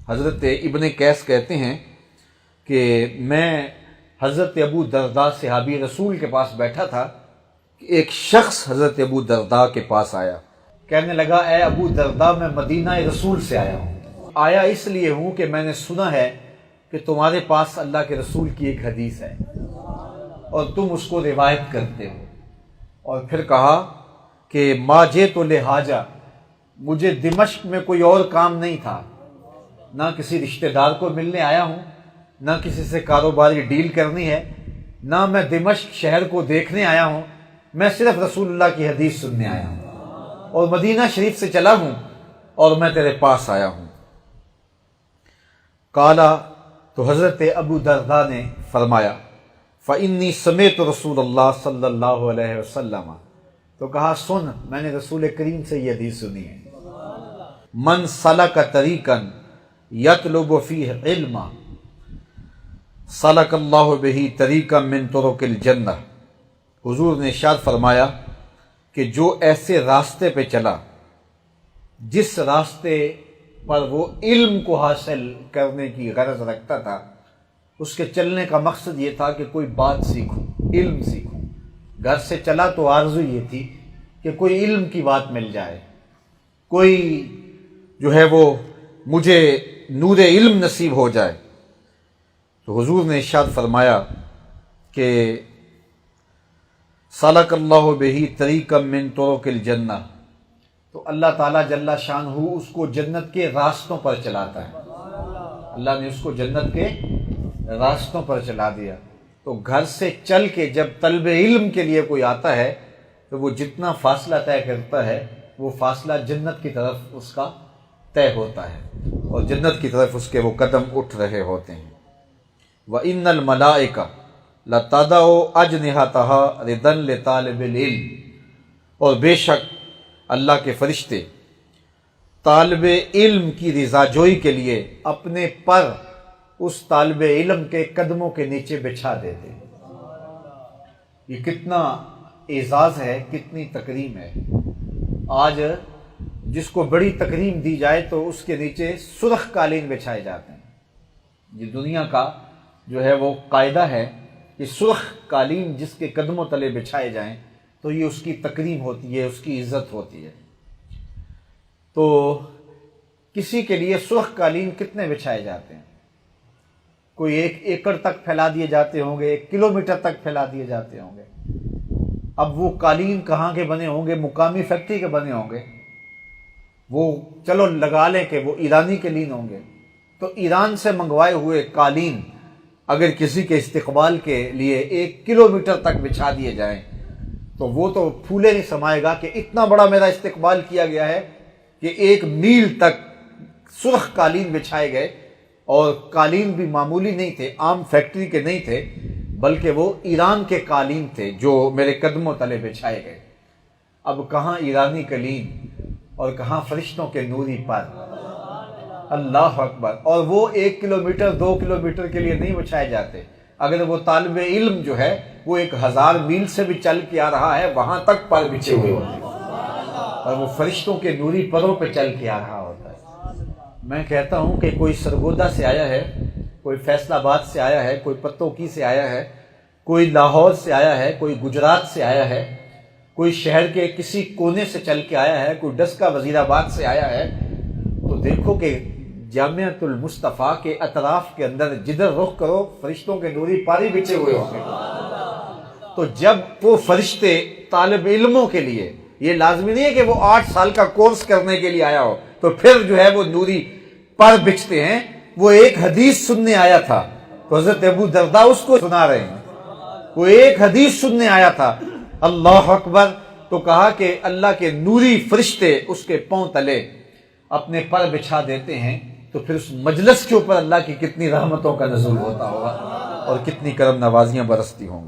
حضرت ابن قیس کہتے ہیں کہ میں حضرت ابو درداء صحابی رسول کے پاس بیٹھا تھا کہ ایک شخص حضرت ابو درداء کے پاس آیا، کہنے لگا اے ابو درداء میں مدینہ رسول سے آیا ہوں، آیا اس لیے ہوں کہ میں نے سنا ہے کہ تمہارے پاس اللہ کے رسول کی ایک حدیث ہے اور تم اس کو روایت کرتے ہو۔ اور پھر کہا کہ ما جئت لحاجہ، مجھے دمشق میں کوئی اور کام نہیں تھا، نہ کسی رشتہ دار کو ملنے آیا ہوں، نہ کسی سے کاروباری ڈیل کرنی ہے، نہ میں دمشق شہر کو دیکھنے آیا ہوں، میں صرف رسول اللہ کی حدیث سننے آیا ہوں اور مدینہ شریف سے چلا ہوں اور میں تیرے پاس آیا ہوں۔ قالا، تو حضرت ابو درداء نے فرمایا فإنی سمعت رسول اللہ صلی اللہ علیہ وسلم، تو کہا سن، میں نے رسول کریم سے یہ حدیث سنی ہے، من سلک طریقا یطلب فیہ علما سلک اللہ بہ طریقا من طرق الجنہ۔ حضور نے ارشاد فرمایا کہ جو ایسے راستے پہ چلا جس راستے پر وہ علم کو حاصل کرنے کی غرض رکھتا تھا، اس کے چلنے کا مقصد یہ تھا کہ کوئی بات سیکھوں، علم سیکھوں، گھر سے چلا تو آرزو یہ تھی کہ کوئی علم کی بات مل جائے، کوئی جو ہے وہ مجھے نور علم نصیب ہو جائے۔ تو حضور نے ارشاد فرمایا کہ سلک اللہ بہ طریقا من طرق الجنہ، تو اللہ تعالیٰ جل شانہ اس کو جنت کے راستوں پر چلاتا ہے، اللہ نے اس کو جنت کے راستوں پر چلا دیا۔ تو گھر سے چل کے جب طلب علم کے لیے کوئی آتا ہے تو وہ جتنا فاصلہ طے کرتا ہے وہ فاصلہ جنت کی طرف اس کا طے ہوتا ہے اور جنت کی طرف اس کے وہ قدم اٹھ رہے ہوتے ہیں۔ وَإِنَّ الْمَلَائِكَ لَتَضَعُ أَجْنِحَتَهَا رِضًا لِطَالِبِ الْعِلْمِ، اور بے شک اللہ کے فرشتے طالب علم کی رضا جوئی کے لیے اپنے پر اس طالب علم کے قدموں کے نیچے بچھا دیتے۔ یہ کتنا اعزاز ہے، کتنی تکریم ہے۔ آج جس کو بڑی تکریم دی جائے تو اس کے نیچے سرخ قالین بچھائے جاتے ہیں۔ یہ دنیا کا جو ہے وہ قاعدہ ہے کہ سرخ قالین جس کے قدموں تلے بچھائے جائیں تو یہ اس کی تکریم ہوتی ہے، اس کی عزت ہوتی ہے۔ تو کسی کے لیے سرخ قالین کتنے بچھائے جاتے ہیں؟ کوئی 1 ایکڑ تک پھیلا دیے جاتے ہوں گے، 1 کلومیٹر تک پھیلا دیے جاتے ہوں گے۔ اب وہ قالین کہاں کے بنے ہوں گے؟ مقامی فیکٹری کے بنے ہوں گے، وہ چلو لگا لیں کہ وہ ایرانی قالین ہوں گے۔ تو ایران سے منگوائے ہوئے قالین اگر کسی کے استقبال کے لیے 1 کلومیٹر تک بچھا دیے جائیں تو وہ تو پھولے نہیں سمائے گا کہ اتنا بڑا میرا استقبال کیا گیا ہے کہ 1 میل تک سرخ قالین بچھائے گئے، اور قالین بھی معمولی نہیں تھے، عام فیکٹری کے نہیں تھے، بلکہ وہ ایران کے قالین تھے جو میرے قدموں تلے بچھائے گئے۔ اب کہاں ایرانی قالین اور کہاں فرشتوں کے نوری پر، اللہ اکبر۔ اور وہ 1 کلومیٹر 2 کلومیٹر کے لیے نہیں بچھائے جاتے، اگر وہ طالب علم جو ہے وہ 1000 میل سے بھی چل کے آ رہا ہے وہاں تک پر بچھے ہوئے ہوتے ہیں اور وہ فرشتوں کے نوری پروں پہ چل کے آ رہا ہوتا ہے۔ میں کہتا ہوں کہ کوئی سرگودا سے آیا ہے، کوئی فیصل آباد سے آیا ہے، کوئی پتوکی سے آیا ہے، کوئی لاہور سے آیا ہے، کوئی گجرات سے آیا ہے، کوئی شہر کے کسی کونے سے چل کے آیا ہے، کوئی ڈسکا وزیر آباد سے آیا ہے، تو دیکھو کہ جامعۃ المصطفیٰ کے اطراف کے اندر جدھر رخ کرو فرشتوں کے نوری پاری بچھے ہوئے ہوں گے۔ تو جب وہ فرشتے طالب علموں کے لیے، یہ لازمی نہیں ہے کہ وہ 8 سال کا کورس کرنے کے لیے آیا ہو تو پھر جو ہے وہ نوری پر بچھتے ہیں، وہ ایک حدیث سننے آیا تھا تو حضرت ابو درداء اس کو سنا رہے ہیں، وہ ایک حدیث سننے آیا تھا، اللہ اکبر۔ تو کہا کہ اللہ کے نوری فرشتے اس کے پاؤں تلے اپنے پر بچھا دیتے ہیں، تو پھر اس مجلس کے اوپر اللہ کی کتنی رحمتوں کا نزول ہوتا ہوگا اور کتنی کرم نوازیاں برستی ہوں گی۔